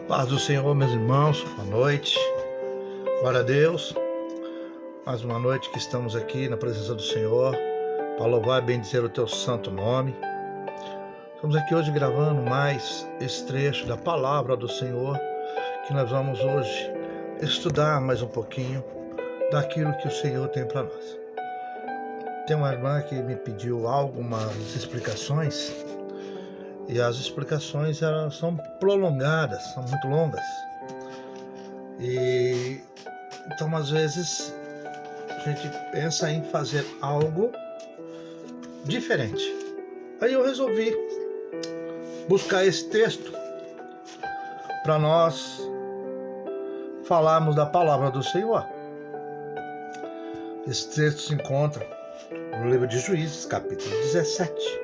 Paz do Senhor, meus irmãos, boa noite. Glória a Deus. Mais uma noite que estamos aqui na presença do Senhor para louvar e bendizer o teu santo nome. Estamos aqui hoje gravando mais esse trecho da palavra do Senhor, que nós vamos hoje estudar mais um pouquinho daquilo que o Senhor tem para nós. Tem uma irmã que me pediu algumas explicações, e as explicações elas são prolongadas, são muito longas. E então às vezes a gente pensa em fazer algo diferente. Aí eu resolvi buscar esse texto para nós falarmos da palavra do Senhor. Esse texto se encontra no livro de Juízes, capítulo 17.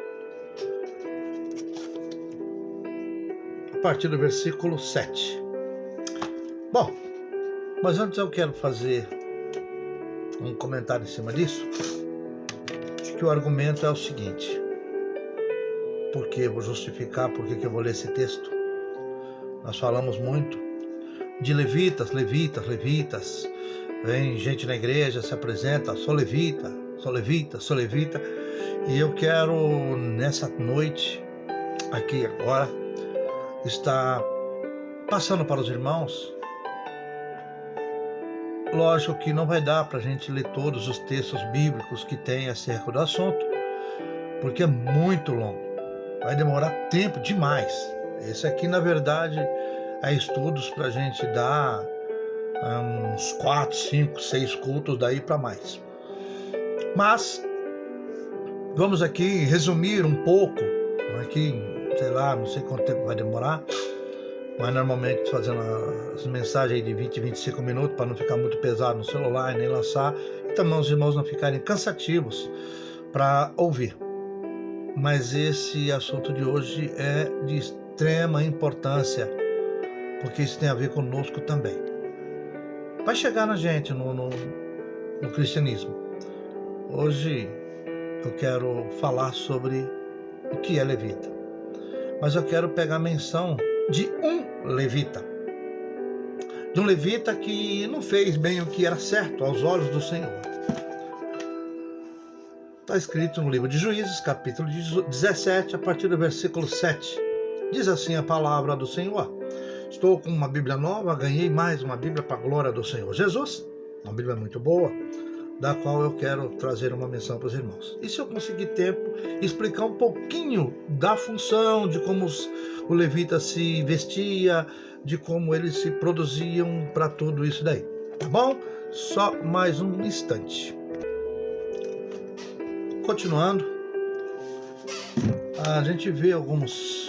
A partir do versículo 7. Bom, mas antes eu quero fazer um comentário em cima disso, que o argumento é o seguinte. Porque vou justificar porque que eu vou ler esse texto. Nós falamos muito de levitas. Vem gente na igreja, se apresenta, sou levita. E eu quero nessa noite, aqui agora, está passando para os irmãos. Lógico que não vai dar para a gente ler todos os textos bíblicos que tem acerca do assunto, porque é muito longo, vai demorar tempo demais. Esse aqui, na verdade, é estudos para a gente dar uns 4, 5, 6 cultos daí para mais. Mas vamos aqui resumir um pouco, aqui, sei lá, não sei quanto tempo vai demorar, mas normalmente fazendo as mensagens de 20, 25 minutos para não ficar muito pesado no celular e nem lançar, e também os irmãos não ficarem cansativos para ouvir. Mas esse assunto de hoje é de extrema importância, porque isso tem a ver conosco também. Vai chegar na gente no cristianismo. Hoje eu quero falar sobre o que é levita. Mas eu quero pegar a menção de um levita. De um levita que não fez bem o que era certo aos olhos do Senhor. Está escrito no livro de Juízes, capítulo 17, a partir do versículo 7. Diz assim a palavra do Senhor. Estou com uma Bíblia nova, ganhei mais uma Bíblia para a glória do Senhor Jesus. Uma Bíblia muito boa, da qual eu quero trazer uma menção para os irmãos. E se eu conseguir tempo, explicar um pouquinho da função, de como o levita se vestia, de como eles se produziam para tudo isso daí. Tá bom? Só mais um instante. Continuando, a gente vê algumas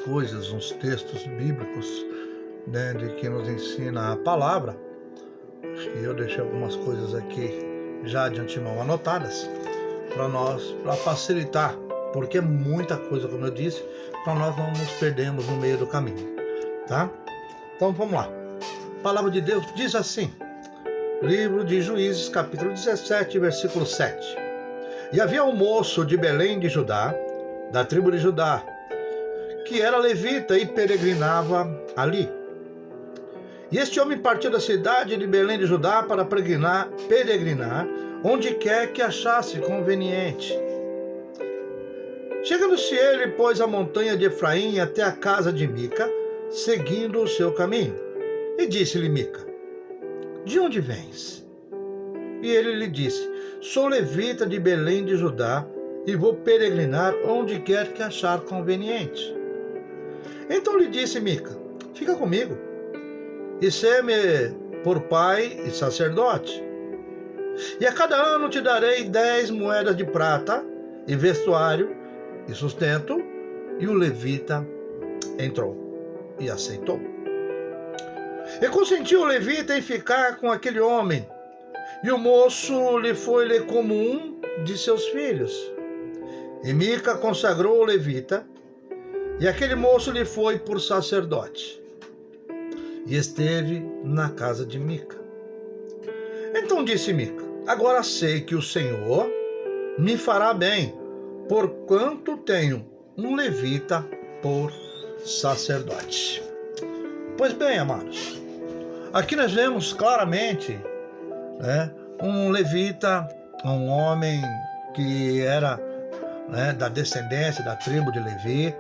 coisas, uns textos bíblicos, né, de que nos ensina a palavra. E eu deixei algumas coisas aqui já de antemão anotadas para nós, para facilitar, porque é muita coisa, como eu disse, para nós não nos perdermos no meio do caminho, tá? Então vamos lá. A palavra de Deus diz assim, livro de Juízes, capítulo 17, versículo 7. E havia um moço de Belém de Judá, da tribo de Judá, que era levita e peregrinava ali. E este homem partiu da cidade de Belém de Judá para peregrinar onde quer que achasse conveniente. Chegando-se ele, pois, a montanha de Efraim até a casa de Mica, seguindo o seu caminho. E disse-lhe Mica, de onde vens? E ele lhe disse, sou levita de Belém de Judá e vou peregrinar onde quer que achar conveniente. Então lhe disse Mica, fica comigo e sê-me por pai e sacerdote. E a cada ano te darei 10 moedas de prata, e vestuário, e sustento. E o levita entrou e aceitou. E consentiu o levita em ficar com aquele homem, e o moço lhe foi-lhe como um de seus filhos. E Mica consagrou o levita, e aquele moço lhe foi por sacerdote. E esteve na casa de Mica. Então disse Mica, agora sei que o Senhor me fará bem, porquanto tenho um levita por sacerdote. Pois bem, amados, aqui nós vemos claramente, né, um levita, um homem que era, né, da descendência da tribo de Levi,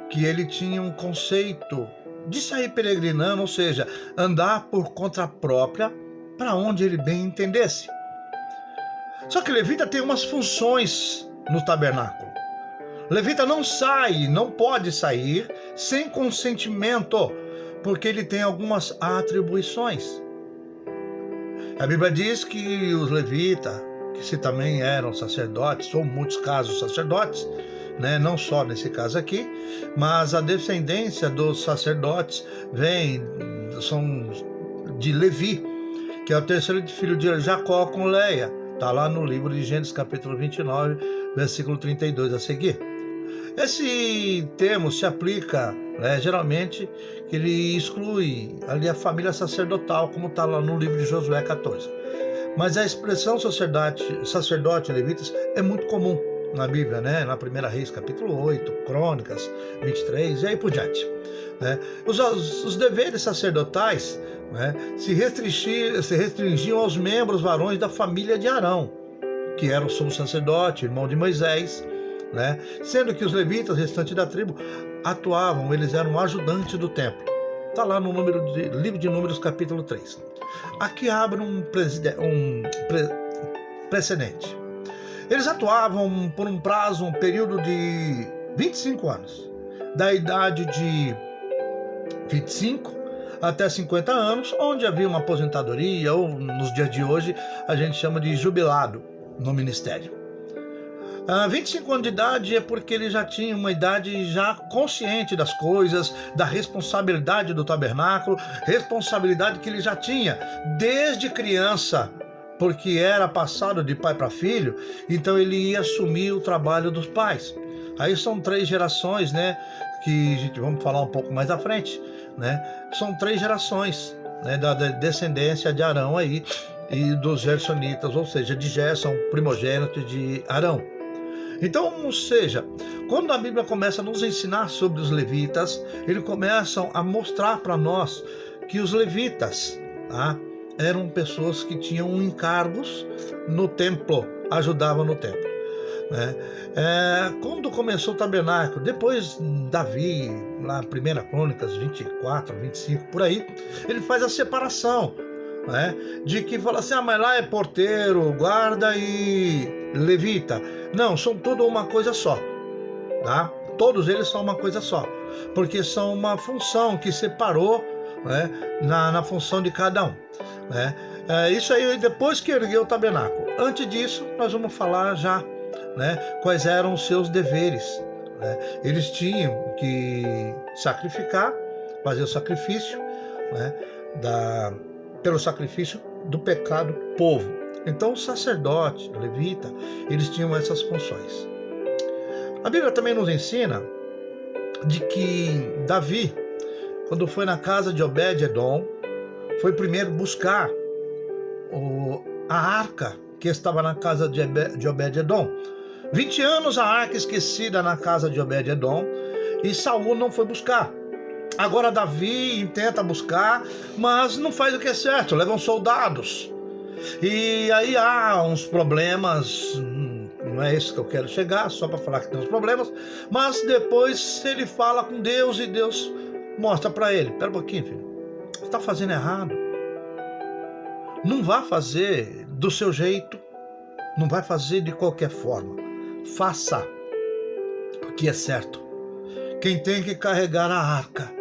que ele tinha um conceito de sair peregrinando, ou seja, andar por conta própria para onde ele bem entendesse. Só que levita tem umas funções no tabernáculo. Levita não sai, não pode sair sem consentimento, porque ele tem algumas atribuições. A Bíblia diz que os levitas, que se também eram sacerdotes, ou em muitos casos sacerdotes, né, não só nesse caso aqui, mas a descendência dos sacerdotes são de Levi, que é o terceiro filho de Jacó com Leia. Está lá no livro de Gênesis capítulo 29, versículo 32 a seguir. Esse termo se aplica, né, geralmente, que ele exclui ali a família sacerdotal, como está lá no livro de Josué 14. Mas a expressão sacerdote levitas é muito comum na Bíblia, né? Na 1 Reis, capítulo 8, Crônicas 23, e aí por diante. Né? Os deveres sacerdotais, né, se restringiam aos membros varões da família de Arão, que era o sumo sacerdote, irmão de Moisés, né? Sendo que os levitas, restantes da tribo, atuavam, eles eram ajudantes do templo. Está lá no livro de Números, capítulo 3. Aqui abre um precedente. Eles atuavam por um período de 25 anos, da idade de 25 até 50 anos, onde havia uma aposentadoria, ou nos dias de hoje a gente chama de jubilado no ministério. 25 anos de idade é porque ele já tinha uma idade já consciente das coisas, da responsabilidade do tabernáculo, responsabilidade que ele já tinha desde criança, porque era passado de pai para filho, então ele ia assumir o trabalho dos pais. Aí são 3 gerações, né, que a gente vamos falar um pouco mais à frente, né? São 3 gerações, né, da descendência de Arão aí e dos gersonitas, ou seja, de Gerson, primogênito de Arão. Então, ou seja, quando a Bíblia começa a nos ensinar sobre os levitas, eles começam a mostrar para nós que os levitas, tá, eram pessoas que tinham encargos no templo, ajudavam no templo. Né? Quando começou o tabernáculo, depois Davi, lá 1 Crônicas 24, 25, por aí, ele faz a separação, né? De que fala assim, mas lá é porteiro, guarda e levita. Não, são tudo uma coisa só, tá? Todos eles são uma coisa só, porque são uma função que separou, né, na função de cada um, né? Isso aí depois que ergueu o tabernáculo. Antes disso, nós vamos falar já, né, quais eram os seus deveres, né? Eles tinham que sacrificar, fazer o sacrifício, né, pelo sacrifício do pecado do povo. Então o sacerdote, o levita, eles tinham essas funções. A Bíblia também nos ensina de que Davi, quando foi na casa de Obed-edom, foi primeiro buscar a arca que estava na casa de Obed-edom. 20 anos a arca esquecida na casa de Obed-edom, e Saul não foi buscar. Agora Davi tenta buscar, mas não faz o que é certo, levam soldados. E aí há uns problemas, não é esse que eu quero chegar, só para falar que tem uns problemas, mas depois ele fala com Deus e Deus mostra para ele, espera um pouquinho, filho, você está fazendo errado. Não vá fazer do seu jeito, não vai fazer de qualquer forma. Faça o que é certo. Quem tem que carregar a arca,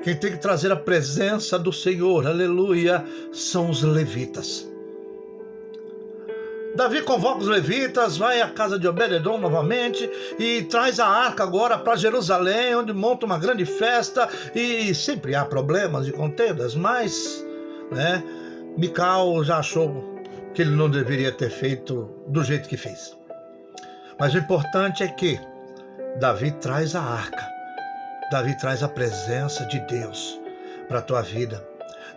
quem tem que trazer a presença do Senhor, aleluia, são os levitas. Davi convoca os levitas, vai à casa de Obed-edom novamente e traz a arca agora para Jerusalém, onde monta uma grande festa, e sempre há problemas e contendas, mas, né, Mical já achou que ele não deveria ter feito do jeito que fez. Mas o importante é que Davi traz a arca, Davi traz a presença de Deus para a tua vida,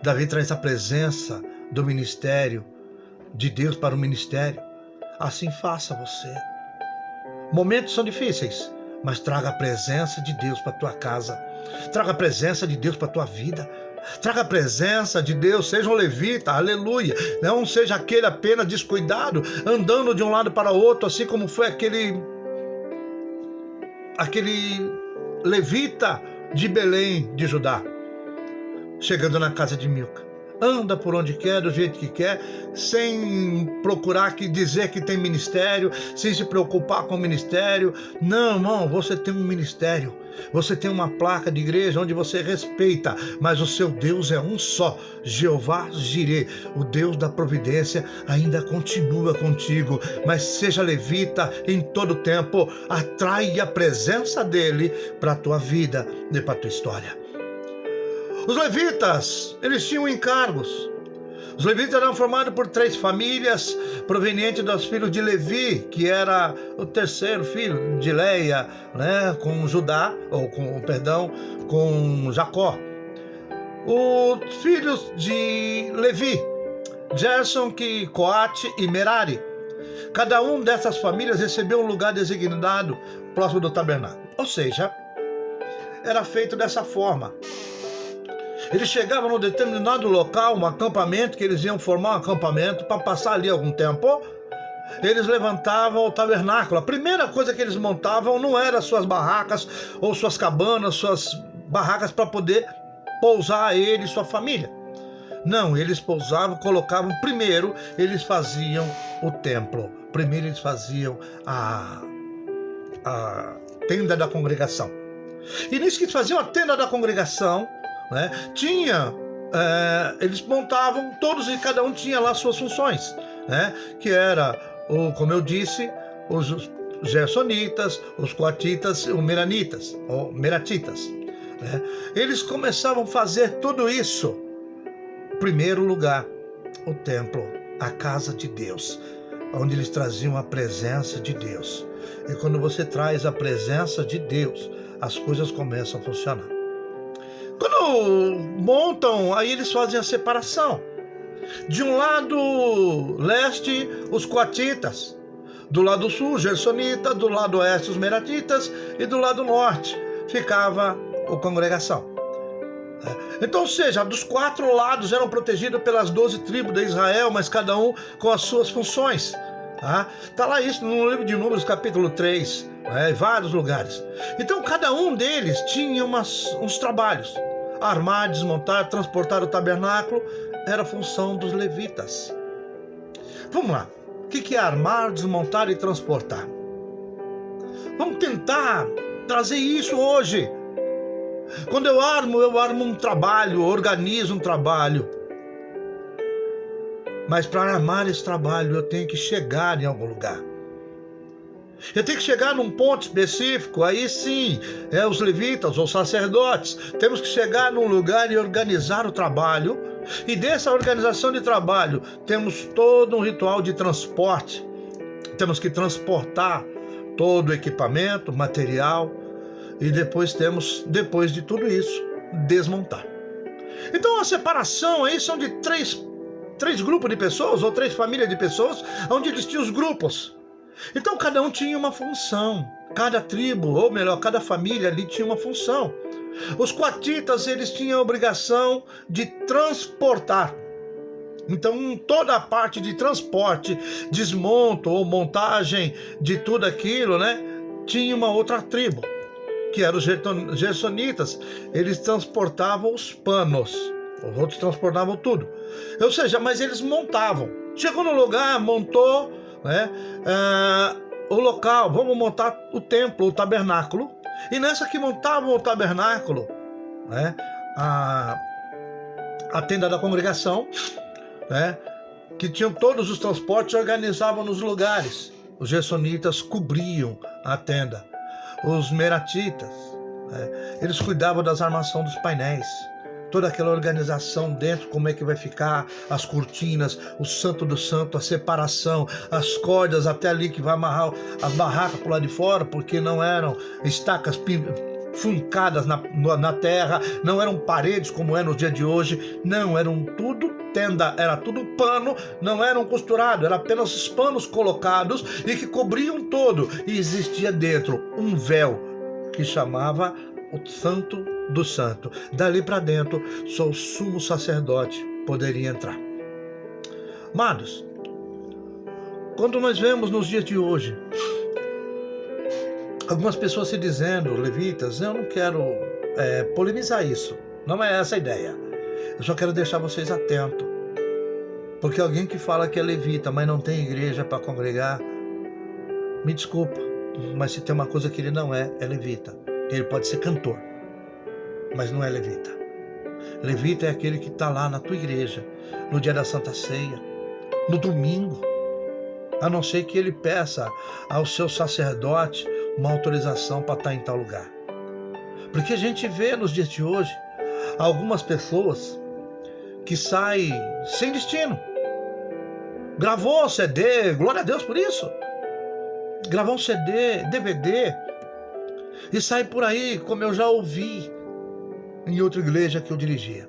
Davi traz a presença do ministério, de Deus para o ministério. Assim faça você. Momentos são difíceis, mas traga a presença de Deus para a tua casa. Traga a presença de Deus para a tua vida. Traga a presença de Deus, seja um levita, aleluia. Não seja aquele apenas descuidado, andando de um lado para o outro, assim como foi aquele levita de Belém, de Judá, chegando na casa de Milca. Anda por onde quer, do jeito que quer, sem procurar dizer que tem ministério, sem se preocupar com o ministério. Não, irmão, você tem um ministério. Você tem uma placa de igreja onde você respeita, mas o seu Deus é um só. Jeová Jirê, o Deus da providência, ainda continua contigo. Mas seja levita em todo tempo. Atrai a presença dele para a tua vida e para a tua história. Os levitas, eles tinham encargos. Os levitas eram formados por 3 famílias provenientes dos filhos de Levi, que era o terceiro filho de Leia, né, com Jacó. Os filhos de Levi, Gerson, Coate e Merari. Cada um dessas famílias recebeu um lugar designado próximo do tabernáculo. Ou seja, era feito dessa forma. Eles chegavam num determinado local, um acampamento, que eles iam formar um acampamento para passar ali algum tempo. Eles levantavam o tabernáculo. A primeira coisa que eles montavam não era suas barracas ou suas cabanas, suas barracas para poder pousar ele e sua família. Não, eles pousavam, colocavam, primeiro eles faziam o templo. Primeiro eles faziam a tenda da congregação. E nisso que eles faziam a tenda da congregação, né, eles montavam, todos e cada um tinha lá suas funções, né, que era, como eu disse, os gersonitas, os coatitas, os meratitas, né. Eles começavam a fazer tudo isso. Primeiro lugar, o templo, a casa de Deus, onde eles traziam a presença de Deus. E quando você traz a presença de Deus, as coisas começam a funcionar. Quando montam, aí eles fazem a separação. De um lado leste, os coatitas. Do lado sul, os gersonitas. Do lado oeste, os meratitas. E do lado norte, ficava a congregação. Então, ou seja, dos 4 lados eram protegidos pelas 12 tribos de Israel, mas cada um com as suas funções. Está lá isso no livro de Números, capítulo 3, em vários lugares. Então, cada um deles tinha uns trabalhos. Armar, desmontar, transportar o tabernáculo era a função dos levitas. Vamos lá. O que é armar, desmontar e transportar? Vamos tentar trazer isso hoje. Quando eu armo um trabalho, organizo um trabalho. Mas para armar esse trabalho, eu tenho que chegar em algum lugar. Eu tenho que chegar num ponto específico, aí sim, os levitas ou sacerdotes, temos que chegar num lugar e organizar o trabalho. E dessa organização de trabalho, temos todo um ritual de transporte. Temos que transportar todo o equipamento, material, e depois de tudo isso, desmontar. Então a separação aí são de três grupos de pessoas, ou 3 famílias de pessoas, onde eles tinham os grupos. Então cada um tinha uma função, cada tribo, ou melhor, cada família ali tinha uma função. Os coatitas, eles tinham a obrigação de transportar. Então toda a parte de transporte, desmonto ou montagem de tudo aquilo, né, tinha uma outra tribo, que eram os gersonitas. Eles transportavam os panos, os outros transportavam tudo. Ou seja, mas eles montavam. Chegou no lugar, montou, né, o local, vamos montar o templo, o tabernáculo. E nessa que montavam o tabernáculo, né, a tenda da congregação, né, que tinham todos os transportes, organizavam nos lugares. Os gersonitas cobriam a tenda. Os meratitas, né, eles cuidavam das armações dos painéis. Toda aquela organização dentro, como é que vai ficar, as cortinas, o santo do santo, a separação, as cordas até ali que vai amarrar as barracas por lá de fora, porque não eram estacas funcadas na terra, não eram paredes como é no dia de hoje, não, eram tudo tenda, era tudo pano, não eram costurados, eram apenas os panos colocados e que cobriam todo, e existia dentro um véu que chamava o santo do santo. Dali para dentro, só o sumo sacerdote poderia entrar. Amados, quando nós vemos nos dias de hoje, algumas pessoas se dizendo, levitas, eu não quero polemizar isso, não é essa a ideia. Eu só quero deixar vocês atentos. Porque alguém que fala que é levita, mas não tem igreja para congregar, me desculpa, mas se tem uma coisa que ele não é levita. Ele pode ser cantor, mas não é levita. Levita é aquele que está lá na tua igreja, no dia da Santa Ceia, no domingo, a não ser que ele peça ao seu sacerdote uma autorização para estar em tal lugar. Porque a gente vê nos dias de hoje algumas pessoas que saem sem destino. Gravou CD, glória a Deus por isso. Gravou um CD, DVD, e sai por aí, como eu já ouvi em outra igreja que eu dirigia.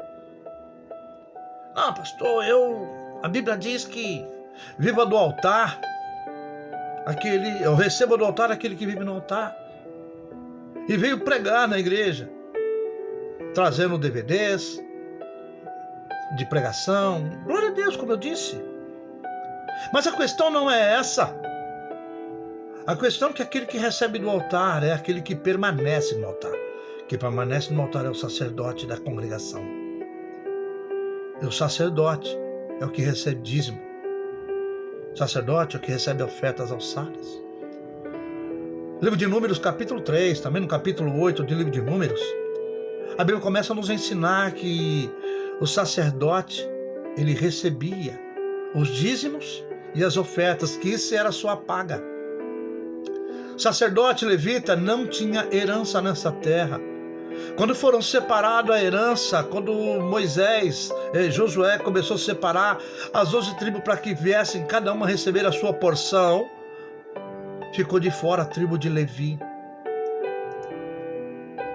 Não, pastor, a Bíblia diz que viva do altar, eu recebo do altar aquele que vive no altar. E veio pregar na igreja, trazendo DVDs de pregação. Glória a Deus, como eu disse. Mas a questão não é essa. A questão é que aquele que recebe do altar é aquele que permanece no altar. Quem permanece no altar é o sacerdote da congregação. E o sacerdote é o que recebe dízimo. O sacerdote é o que recebe ofertas alçadas. Livro de Números, capítulo 3, também no capítulo 8 do livro de Números, a Bíblia começa a nos ensinar que o sacerdote, ele recebia os dízimos e as ofertas, que isso era a sua paga. O sacerdote levita não tinha herança nessa terra. Quando foram separados a herança, quando Josué começou a separar as 12 tribos para que viessem cada uma receber a sua porção, ficou de fora a tribo de Levi.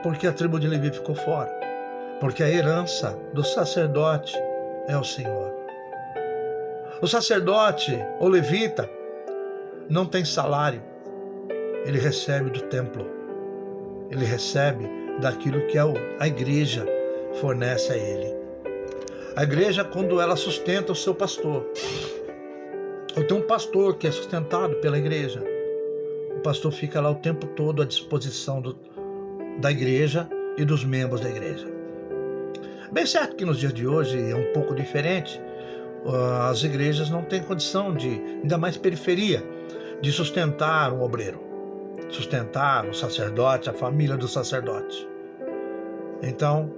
Por que a tribo de Levi ficou fora? Porque a herança do sacerdote é o Senhor. O sacerdote, o levita, não tem salário. Ele recebe do templo. Ele recebe daquilo que a igreja fornece a ele. A igreja, quando ela sustenta o seu pastor, ou tem um pastor que é sustentado pela igreja, o pastor fica lá o tempo todo à disposição da igreja e dos membros da igreja. Bem certo que nos dias de hoje é um pouco diferente. As igrejas não têm condição ainda mais periferia, de sustentar um obreiro, sustentar o sacerdote, a família do sacerdote. Então,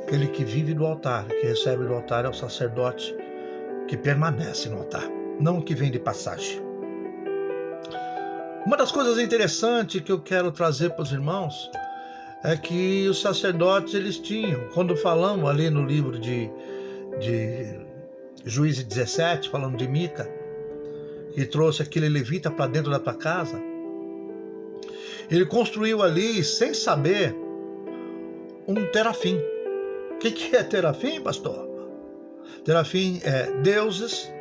aquele que vive do altar, que recebe do altar, é o sacerdote que permanece no altar, não o que vem de passagem. Uma das coisas interessantes que eu quero trazer para os irmãos é que os sacerdotes, eles tinham, quando falamos ali no livro de Juízes 17, falando de Mica, que trouxe aquele levita para dentro da tua casa, ele construiu ali, sem saber, um terafim. O que é terafim, pastor? Terafim é deuses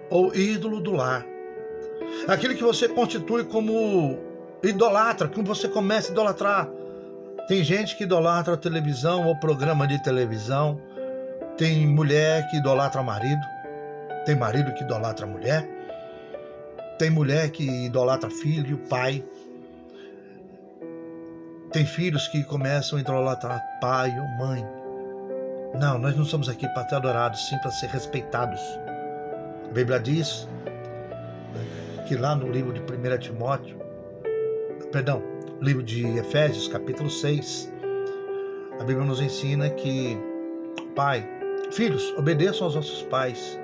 ou ídolo do lar. Aquele que você constitui como idolatra, que você começa a idolatrar. Tem gente que idolatra a televisão ou programa de televisão. Tem mulher que idolatra marido. Tem marido que idolatra mulher. Tem mulher que idolatra filho, pai. Tem filhos que começam a idolatrar pai ou mãe. Não, nós não somos aqui para ser adorados, sim para ser respeitados. A Bíblia diz que lá no livro de 1 Timóteo, livro de Efésios, capítulo 6, a Bíblia nos ensina que, filhos, obedeçam aos vossos pais,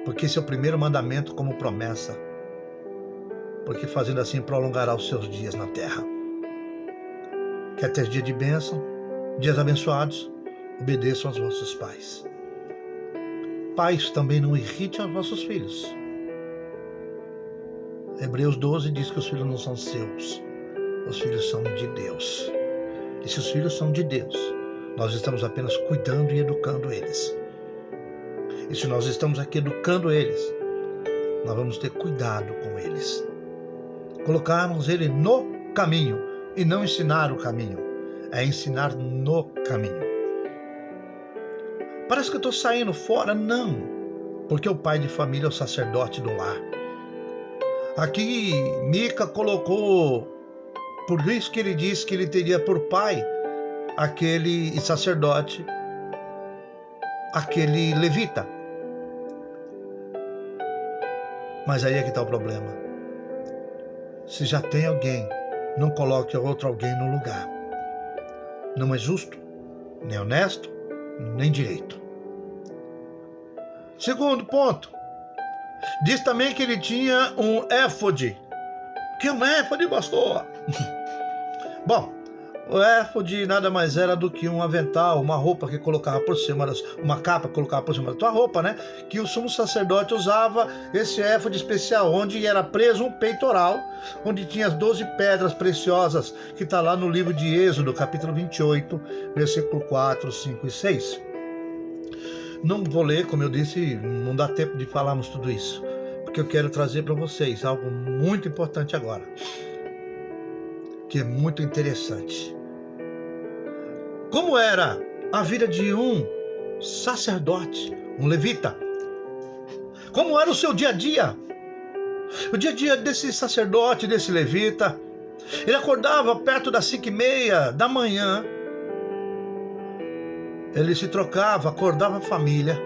porque esse é o primeiro mandamento como promessa, porque fazendo assim prolongará os seus dias na terra. Quer ter dia de bênção, dias abençoados, obedeçam aos vossos pais. Pais, também não irritem aos vossos filhos. Hebreus 12 diz que os filhos não são seus, os filhos são de Deus. E se os filhos são de Deus, nós estamos apenas cuidando e educando eles. E se nós estamos aqui educando eles, nós vamos ter cuidado com eles. Colocarmos ele no caminho e não ensinar o caminho. é ensinar no caminho. Parece que eu estou saindo fora. Não, porque o pai de família é o sacerdote do lar. Aqui Mica colocou, por isso que ele disse que ele teria por pai aquele sacerdote, aquele levita. Mas aí é que está o problema. Se já tem alguém, não coloque outro alguém no lugar. Não é justo, nem honesto, nem direito. Segundo ponto, diz também que ele tinha um éfode. Que é um éfode, pastor? Bom, o éfode nada mais era do que um avental, uma roupa que colocava por cima, uma capa que colocava por cima da tua roupa, né? Que o sumo sacerdote usava esse éfode especial, onde era preso um peitoral, onde tinha as 12 pedras preciosas, que está lá no livro de Êxodo, capítulo 28, versículo 4, 5 e 6. Não vou ler, como eu disse, não dá tempo de falarmos tudo isso, porque eu quero trazer para vocês algo muito importante agora, que é muito interessante. Como era a vida de um sacerdote, um levita? Como era o seu dia a dia? O dia a dia desse sacerdote, desse levita. Ele acordava perto das 5:30 da manhã. Ele se trocava, acordava a família.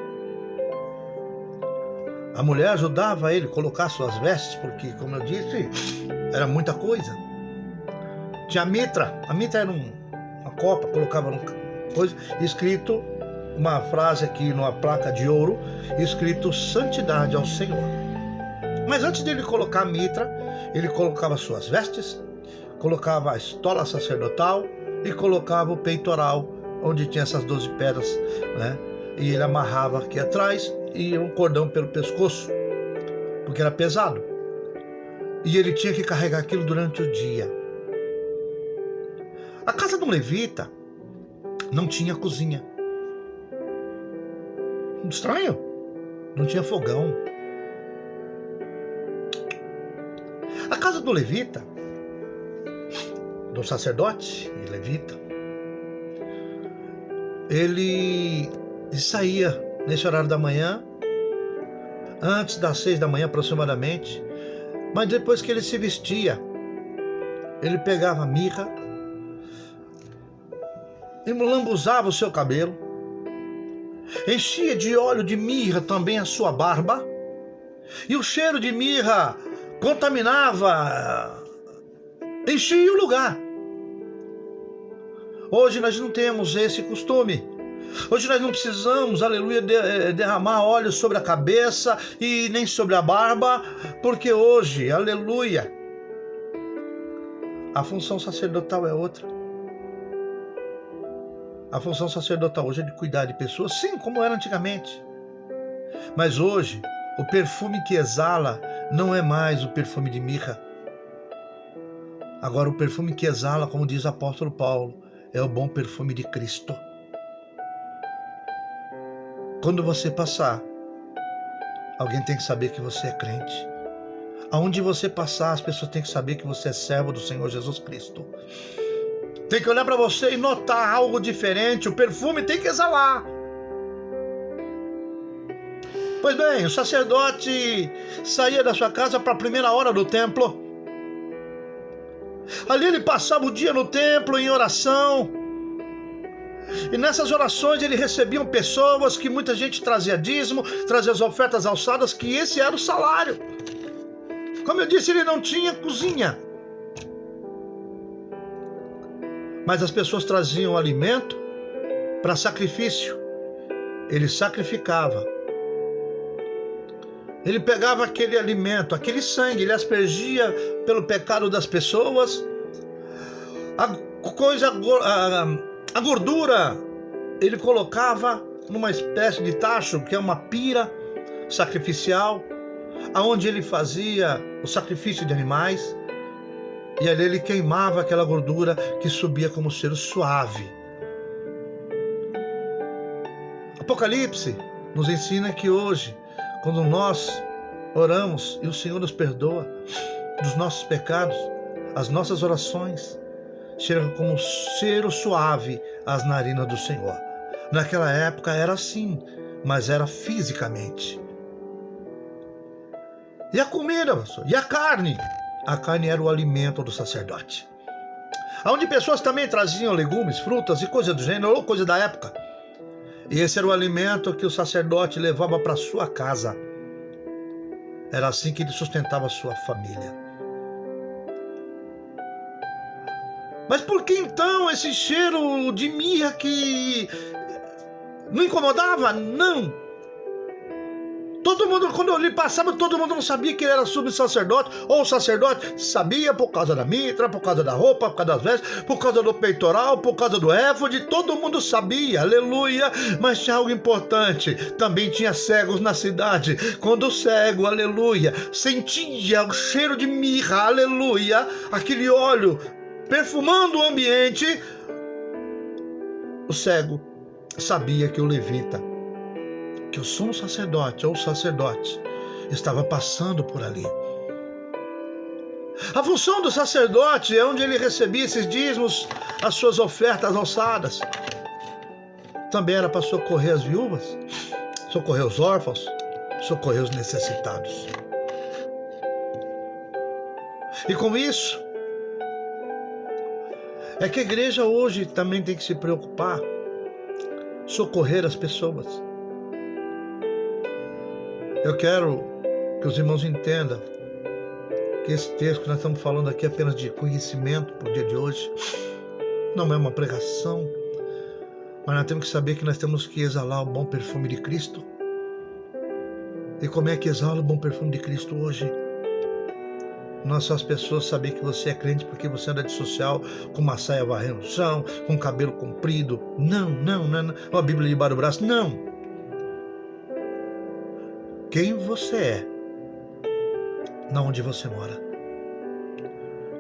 A mulher ajudava ele a colocar suas vestes, porque, como eu disse, era muita coisa. Tinha a mitra era uma copa, colocava coisa, escrito uma frase aqui numa placa de ouro, escrito santidade ao Senhor. Mas antes dele colocar a mitra, ele colocava suas vestes, colocava a estola sacerdotal e colocava o peitoral, onde tinha essas 12 pedras, né? E ele amarrava aqui atrás e um cordão pelo pescoço, porque era pesado. E ele tinha que carregar aquilo durante o dia. A casa de um levita não tinha cozinha. Estranho. Não tinha fogão. A casa do levita, do sacerdote e levita, ele saía nesse horário da manhã, antes das 6 da manhã aproximadamente, mas depois que ele se vestia, ele pegava a mirra, e lambuzava o seu cabelo, enchia de óleo de mirra também a sua barba, e o cheiro de mirra contaminava, enchia o lugar. Hoje nós não temos esse costume. Hoje nós não precisamos, aleluia, derramar óleo sobre a cabeça e nem sobre a barba, porque hoje, aleluia, a função sacerdotal é outra. A função sacerdotal hoje é de cuidar de pessoas, sim, como era antigamente. Mas hoje, o perfume que exala não é mais o perfume de mirra. Agora, o perfume que exala, como diz o apóstolo Paulo, é o bom perfume de Cristo. Quando você passar, alguém tem que saber que você é crente. Aonde você passar, as pessoas têm que saber que você é servo do Senhor Jesus Cristo. Tem que olhar para você e notar algo diferente. O perfume tem que exalar. Pois bem, o sacerdote saía da sua casa para a primeira hora do templo. Ali ele passava o dia no templo em oração. E nessas orações ele recebia pessoas que muita gente trazia dízimo, trazia as ofertas alçadas, que esse era o salário. Como eu disse, ele não tinha cozinha. Mas as pessoas traziam alimento para sacrifício. Ele sacrificava. Ele pegava aquele alimento, aquele sangue, ele aspergia pelo pecado das pessoas. A gordura ele colocava numa espécie de tacho, que é uma pira sacrificial, aonde ele fazia o sacrifício de animais. E ali ele queimava aquela gordura que subia como cheiro suave. Apocalipse nos ensina que hoje, quando nós oramos e o Senhor nos perdoa dos nossos pecados, as nossas orações chega como um cheiro suave às narinas do Senhor. Naquela época era assim, mas era fisicamente. E a comida, pastor? E a carne? A carne era o alimento do sacerdote. Onde pessoas também traziam legumes, frutas e coisas do gênero, ou coisa da época. E esse era o alimento que o sacerdote levava para sua casa. Era assim que ele sustentava a sua família. Mas por que então esse cheiro de mirra que não incomodava? Não. Todo mundo, quando ele passava, todo mundo não sabia que ele era subsacerdote, ou o sacerdote sabia por causa da mitra, por causa da roupa, por causa das vestes, por causa do peitoral, por causa do éfode, todo mundo sabia, aleluia. Mas tinha algo importante, também tinha cegos na cidade. Quando o cego, aleluia, sentia o cheiro de mirra, aleluia, aquele óleo perfumando o ambiente, o cego sabia que o levita, que o sumo sacerdote ou sacerdote estava passando por ali. A função do sacerdote é onde ele recebia esses dízimos, as suas ofertas alçadas. Também era para socorrer as viúvas, socorrer os órfãos, socorrer os necessitados. E com isso, é que a igreja hoje também tem que se preocupar, socorrer as pessoas. Eu quero que os irmãos entendam que esse texto que nós estamos falando aqui é apenas de conhecimento para o dia de hoje. Não é uma pregação, mas nós temos que saber que nós temos que exalar o bom perfume de Cristo. E como é que exala o bom perfume de Cristo hoje? Não é só as pessoas saberem que você é crente porque você anda de social com uma saia varrendo no chão, com cabelo comprido. Não. A Bíblia debaixo do braço, não. Quem você é, na onde você mora.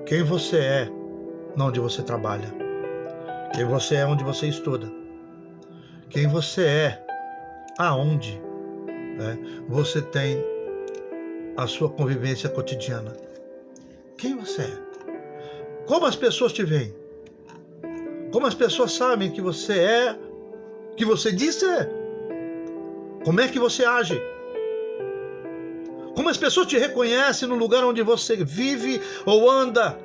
Quem você é, na onde você trabalha. Quem você é, onde você estuda. Quem você é, aonde, né, você tem a sua convivência cotidiana. Quem você é. Como as pessoas te veem. Como as pessoas sabem que você é, que você diz ser. Como é que você age. Como as pessoas te reconhecem no lugar onde você vive ou anda.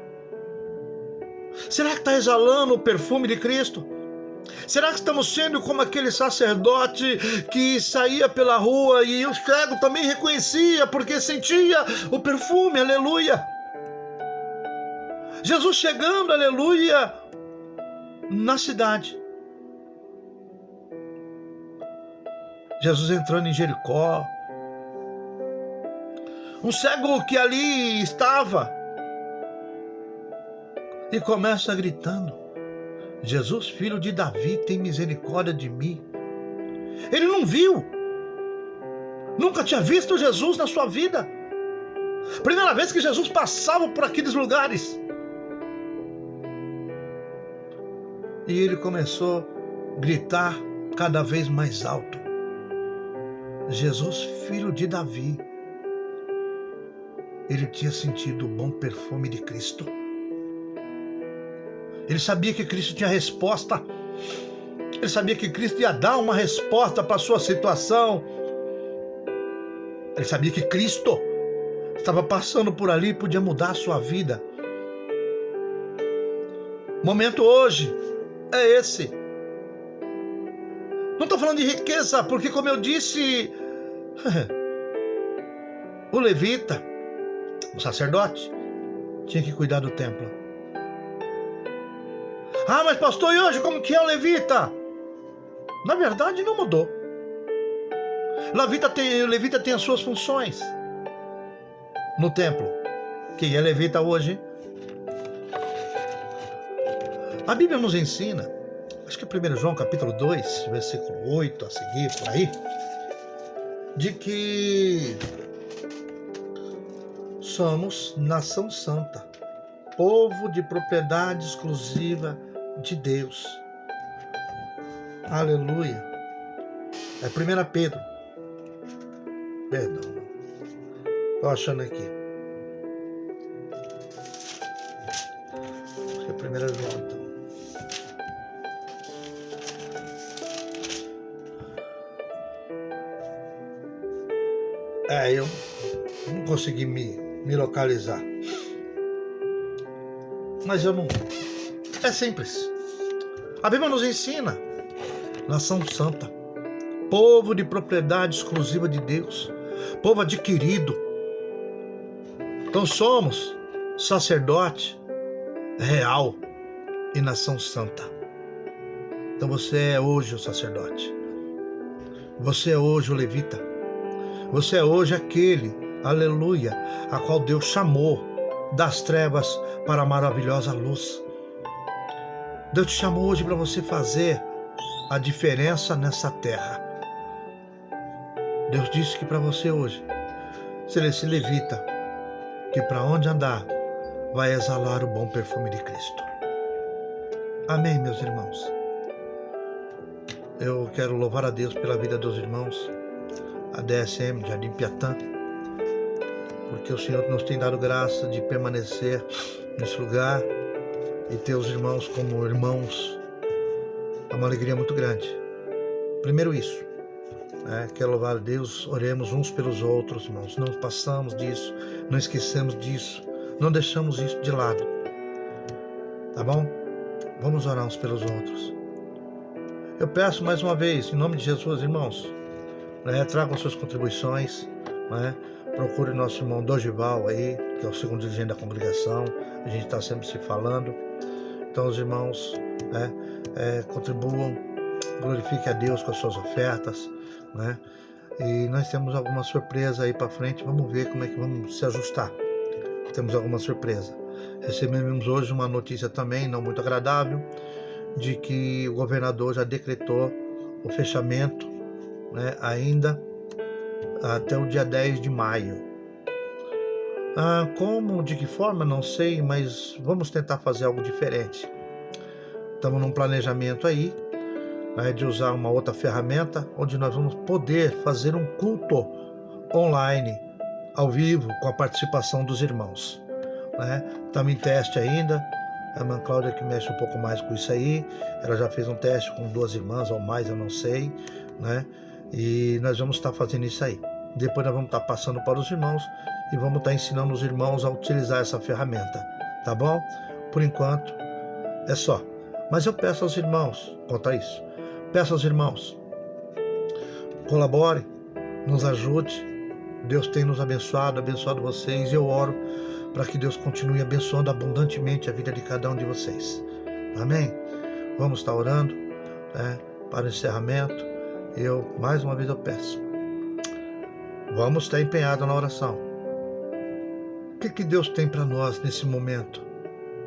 Será que está exalando o perfume de Cristo? Será que estamos sendo como aquele sacerdote que saía pela rua e o cego também reconhecia porque sentia o perfume, aleluia. Jesus chegando, aleluia, na cidade. Jesus entrando em Jericó. Um cego que ali estava e começa gritando: Jesus, filho de Davi, tem misericórdia de mim. Ele não viu, nunca tinha visto Jesus na sua vida. Primeira vez que Jesus passava por aqueles lugares. E ele começou a gritar cada vez mais alto: Jesus, filho de Davi. Ele tinha sentido o bom perfume de Cristo. Ele sabia que Cristo tinha resposta. Ele sabia que Cristo ia dar uma resposta para a sua situação. Ele sabia que Cristo estava passando por ali e podia mudar a sua vida. O momento hoje é esse. Não estou falando de riqueza, porque como eu disse, o levita, o sacerdote, tinha que cuidar do templo. Ah, mas pastor, e hoje como que é o levita? Na verdade não mudou. O levita tem as suas funções no templo. Quem é levita hoje? A Bíblia nos ensina, acho que é 1 João capítulo 2, versículo 8 a seguir, por aí, de que somos nação santa, povo de propriedade exclusiva de Deus. Aleluia. É 1 Pedro. Perdão. Estou achando aqui. 1 João, então. Eu não consegui me localizar. Mas eu não... É simples. A Bíblia nos ensina. Nação santa. Povo de propriedade exclusiva de Deus. Povo adquirido. Então somos sacerdote real e nação santa. Então você é hoje o sacerdote. Você é hoje o levita. Você é hoje aquele, aleluia, a qual Deus chamou das trevas para a maravilhosa luz. Deus te chamou hoje para você fazer a diferença nessa terra. Deus disse que para você hoje ser esse levita que para onde andar vai exalar o bom perfume de Cristo. Amém, meus irmãos. Eu quero louvar a Deus pela vida dos irmãos, a DSM, Jardim Piatã, porque o Senhor nos tem dado graça de permanecer nesse lugar e ter os irmãos como irmãos. É uma alegria muito grande. Primeiro isso, quero louvar a Deus, oremos uns pelos outros, irmãos, não passamos disso, não esquecemos disso, não deixamos isso de lado, tá bom? Vamos orar uns pelos outros. Eu peço mais uma vez, em nome de Jesus, irmãos, tragam suas contribuições, procure o nosso irmão Dorival aí, que é o segundo dirigente da congregação, a gente está sempre se falando. Então os irmãos contribuam, glorifiquem a Deus com as suas ofertas, e nós temos alguma surpresa aí para frente, vamos ver como é que vamos se ajustar. Temos alguma surpresa. Recebemos hoje uma notícia também, não muito agradável, de que o governador já decretou o fechamento, ainda até o dia 10 de maio. Como, de que forma, não sei, mas vamos tentar fazer algo diferente. Estamos num planejamento aí, de usar uma outra ferramenta, onde nós vamos poder fazer um culto online, ao vivo, com a participação dos irmãos. Estamos em teste ainda. A irmã Cláudia que mexe um pouco mais com isso aí, ela já fez um teste com 2 irmãs ou mais, eu não sei, e nós vamos estar fazendo isso aí. Depois nós vamos estar passando para os irmãos e vamos estar ensinando os irmãos a utilizar essa ferramenta, tá bom? Por enquanto é só. Mas eu peço aos irmãos, quanto a isso, peço aos irmãos, colabore, nos ajude. Deus tem nos abençoado vocês, e eu oro para que Deus continue abençoando abundantemente a vida de cada um de vocês. Amém? Vamos estar orando para o encerramento. Mais uma vez eu peço, vamos estar empenhados na oração. O que Deus tem para nós nesse momento?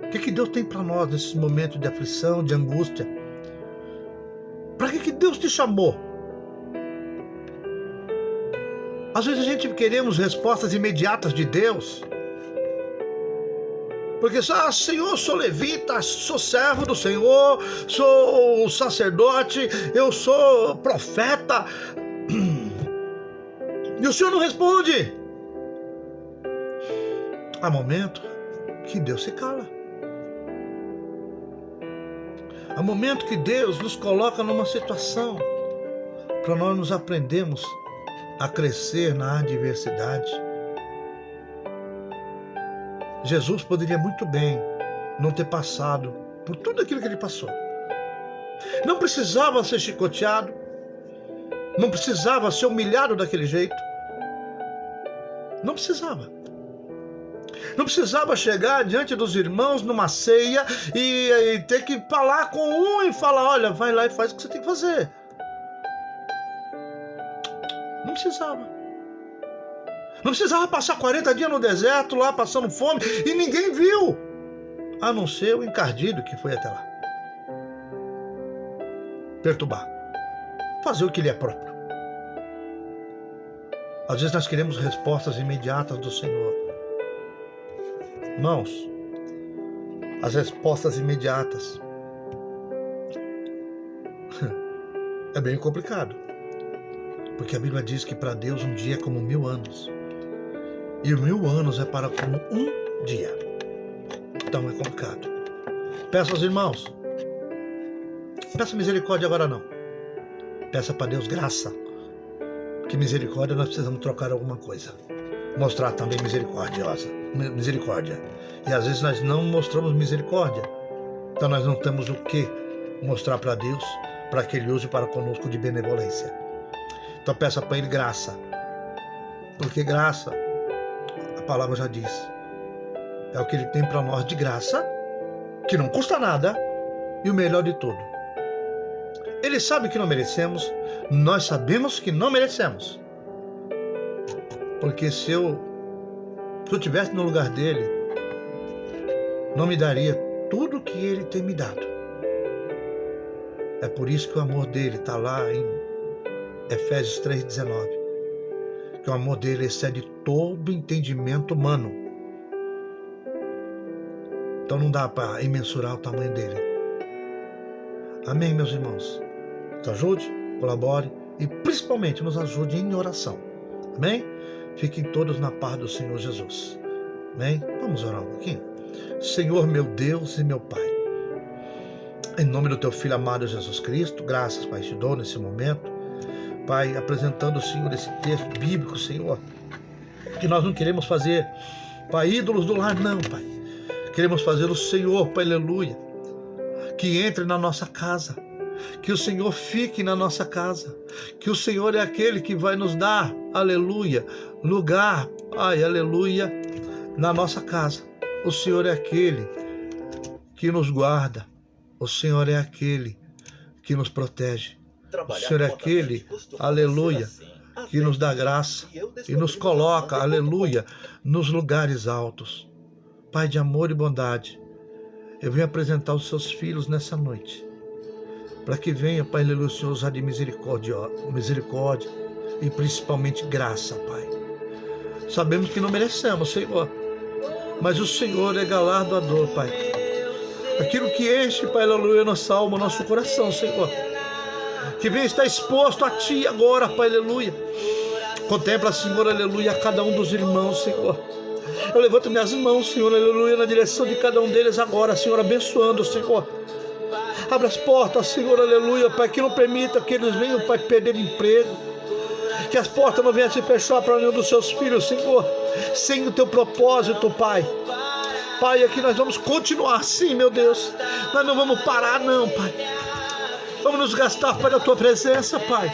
O que Deus tem para nós nesse momento de aflição, de angústia? Para que Deus te chamou? Às vezes a gente queremos respostas imediatas de Deus. Porque, Senhor, sou levita, sou servo do Senhor, sou sacerdote, eu sou profeta. E o Senhor não responde. Há momento que Deus se cala. Há momento que Deus nos coloca numa situação para nós nos aprendermos a crescer na adversidade. Jesus poderia muito bem não ter passado por tudo aquilo que ele passou. Não precisava ser chicoteado, não precisava ser humilhado daquele jeito. Não precisava. Não precisava chegar diante dos irmãos numa ceia e ter que falar com um e falar, olha, vai lá e faz o que você tem que fazer. Não precisava. Não precisava passar 40 dias no deserto lá, passando fome, e ninguém viu, a não ser o encardido que foi até lá. Perturbar. Fazer o que lhe é próprio. Às vezes nós queremos respostas imediatas do Senhor. Irmãos, as respostas imediatas é bem complicado. Porque a Bíblia diz que para Deus um dia é como 1000 anos. E 1000 anos é para como um dia. Então é complicado. Peço aos irmãos, peça misericórdia agora não. Peça para Deus graça. Que misericórdia nós precisamos trocar alguma coisa. Mostrar também misericórdia. E às vezes nós não mostramos misericórdia. Então nós não temos o que mostrar para Deus, para que Ele use para conosco de benevolência. Então peça para Ele graça. Porque graça, a palavra já diz, é o que Ele tem para nós de graça, que não custa nada, e o melhor de tudo. Ele sabe que não merecemos, nós sabemos que não merecemos. Porque se eu estivesse no lugar dele, não me daria tudo que ele tem me dado. É por isso que o amor dele está lá em Efésios 3,19. Que o amor dele excede todo entendimento humano. Então não dá para imensurar o tamanho dele. Amém, meus irmãos? Nos ajude, colabore e principalmente nos ajude em oração. Amém? Fiquem todos na paz do Senhor Jesus. Amém? Vamos orar um pouquinho? Senhor, meu Deus e meu Pai, em nome do Teu Filho amado Jesus Cristo, graças, Pai, te dou nesse momento. Pai, apresentando, Senhor, esse texto bíblico, Senhor, que nós não queremos fazer, Pai, ídolos do lar, não, Pai. Queremos fazer o Senhor, Pai, aleluia, que entre na nossa casa, que o Senhor fique na nossa casa, que o Senhor é aquele que vai nos dar, aleluia, lugar, ai, aleluia, na nossa casa. O Senhor é aquele que nos guarda, o Senhor é aquele que nos protege. O Senhor é aquele, aleluia, que nos dá graça e nos coloca, aleluia, nos lugares altos. Pai de amor e bondade, eu venho apresentar os seus filhos nessa noite, para que venha, Pai, aleluia, o Senhor usar de misericórdia e principalmente graça, Pai. Sabemos que não merecemos, Senhor, mas o Senhor é galardoador, Pai. Aquilo que enche, Pai, aleluia, nossa alma, nosso coração, Senhor, que venha estar exposto a Ti agora, Pai, aleluia. Contempla, Senhor, aleluia, a cada um dos irmãos, Senhor. Eu levanto minhas mãos, Senhor, aleluia, na direção de cada um deles agora, Senhor, abençoando, Senhor. Abra as portas, Senhor, aleluia, Pai, que não permita que eles venham, Pai, perder emprego. Que as portas não venham se fechar para nenhum dos seus filhos, Senhor, sem o Teu propósito, Pai. Pai, aqui nós vamos continuar assim, meu Deus. Nós não vamos parar, não, Pai. Vamos nos gastar, Pai, da Tua presença, Pai.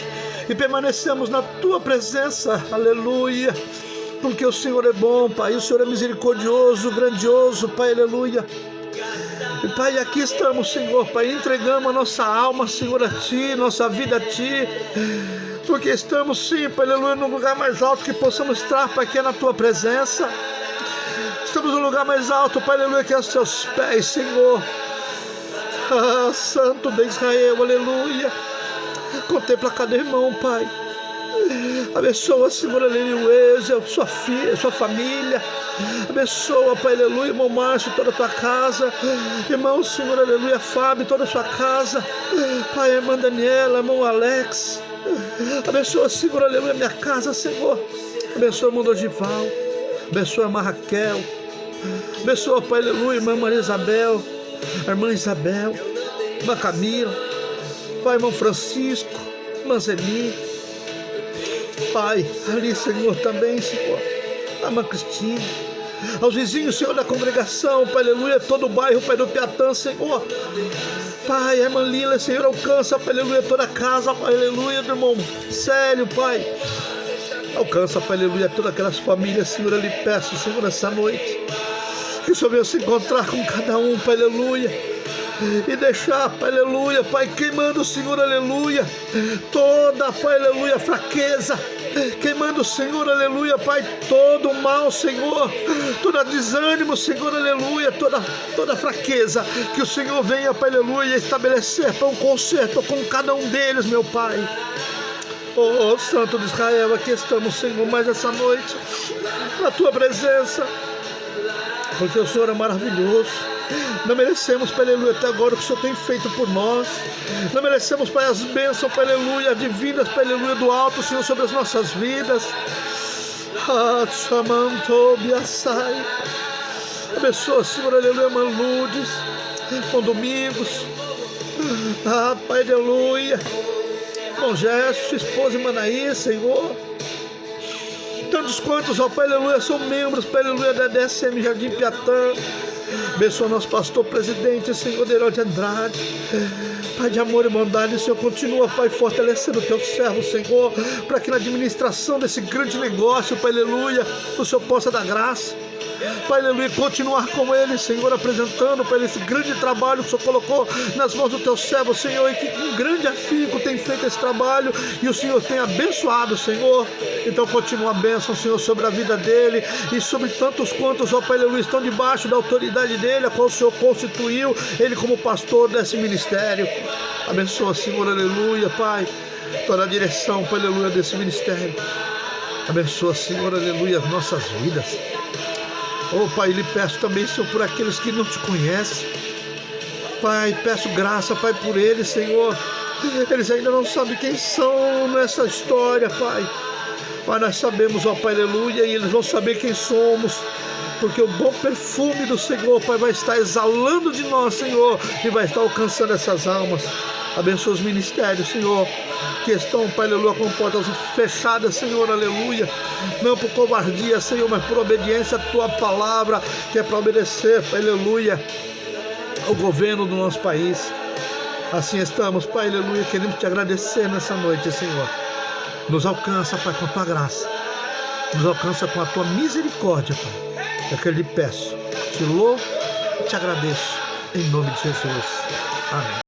E permanecemos na Tua presença, aleluia. Porque o Senhor é bom, Pai. E o Senhor é misericordioso, grandioso, Pai, aleluia. E, Pai, aqui estamos, Senhor, Pai. Entregamos a nossa alma, Senhor, a Ti, nossa vida a Ti. Porque estamos, sim, Pai, aleluia, no lugar mais alto que possamos estar, Pai, que é na Tua presença. Estamos no lugar mais alto, Pai, aleluia, que é aos Teus pés, Senhor. Ah, Santo de Israel, aleluia. Contempla cada irmão, Pai. Abençoa, Senhor, aleluia, sua filha, sua família. Abençoa, Pai, aleluia, irmão Márcio, toda a tua casa. Irmão, Senhor, aleluia, Fábio, toda a sua casa. Pai, irmã Daniela, irmão Alex. Abençoa, Senhor, aleluia, minha casa, Senhor. Abençoa, irmão Dorival. Abençoa, irmã Raquel. Abençoa, Pai, aleluia, irmã Maria Isabel. A irmã Isabel, irmã Camila, Pai, irmão Francisco, irmã Zeni, Pai, ali, Senhor, também, Senhor, a irmã Cristina, aos vizinhos, Senhor, da congregação, Pai, aleluia, todo o bairro, Pai, do Piatã, Senhor, Pai, a irmã Lila, Senhor, alcança, Pai, aleluia, toda a casa, Pai, aleluia, do irmão Célio, Pai, alcança, Pai, aleluia, todas aquelas famílias, Senhor, eu lhe peço, Senhor, nessa noite, que o Senhor venha se encontrar com cada um, Pai, aleluia, e deixar, Pai, aleluia, Pai, queimando, Senhor, aleluia, toda, Pai, aleluia, fraqueza, queimando, Senhor, aleluia, Pai, todo o mal, Senhor, todo desânimo, Senhor, aleluia, toda fraqueza, que o Senhor venha, Pai, aleluia, estabelecer para um conserto com cada um deles, meu Pai. Oh, Santo de Israel, aqui estamos, Senhor, mais essa noite, na Tua presença, porque o Senhor é maravilhoso. Não merecemos, Pai, aleluia, até agora o que o Senhor tem feito por nós. Não merecemos, Pai, as bênçãos, Pai, aleluia, divinas, Pai, aleluia, do alto, Senhor, sobre as nossas vidas. Abençoa, Senhor, aleluia, irmã Lourdes. com Domingos, Pai, aleluia, com Gerson, sua esposa Manaí, Senhor, tantos quantos, ó Pai, aleluia, são membros, Pai, aleluia, da DSM Jardim Piatã. Abençoa nosso pastor presidente, Senhor Deirão de Andrade. Pai de amor e bondade, Senhor, continua, Pai, fortalecendo o teu servo, Senhor, para que na administração desse grande negócio, Pai, aleluia, o Senhor possa dar graça. Pai, aleluia, continuar com ele, Senhor, apresentando para ele esse grande trabalho que o Senhor colocou nas mãos do teu servo, Senhor, e que com grande afinco tem feito esse trabalho e o Senhor tem abençoado, Senhor. Então continua a bênção, Senhor, sobre a vida dele e sobre tantos quantos, ó Pai, aleluia, estão debaixo da autoridade dele, a qual o Senhor constituiu ele como pastor desse ministério. Abençoa, Senhor, aleluia, Pai, toda a direção, Pai, aleluia, desse ministério. Abençoa, Senhor, aleluia, as nossas vidas. Oh, Pai, lhe peço também, Senhor, por aqueles que não te conhecem. Pai, peço graça, Pai, por eles, Senhor. Eles ainda não sabem quem são nessa história, Pai. Mas nós sabemos, ó Pai, aleluia, e eles vão saber quem somos. Porque o bom perfume do Senhor, Pai, vai estar exalando de nós, Senhor, e vai estar alcançando essas almas. Abençoa os ministérios, Senhor, que estão, Pai, aleluia, com portas fechadas, Senhor, aleluia. Não por covardia, Senhor, mas por obediência à Tua palavra, que é para obedecer, Pai, aleluia, ao governo do nosso país. Assim estamos, Pai, aleluia, queremos Te agradecer nessa noite, Senhor. Nos alcança, Pai, com a Tua graça. Nos alcança com a Tua misericórdia, Pai. É que eu lhe peço, Te louvo e Te agradeço, em nome de Jesus. Amém.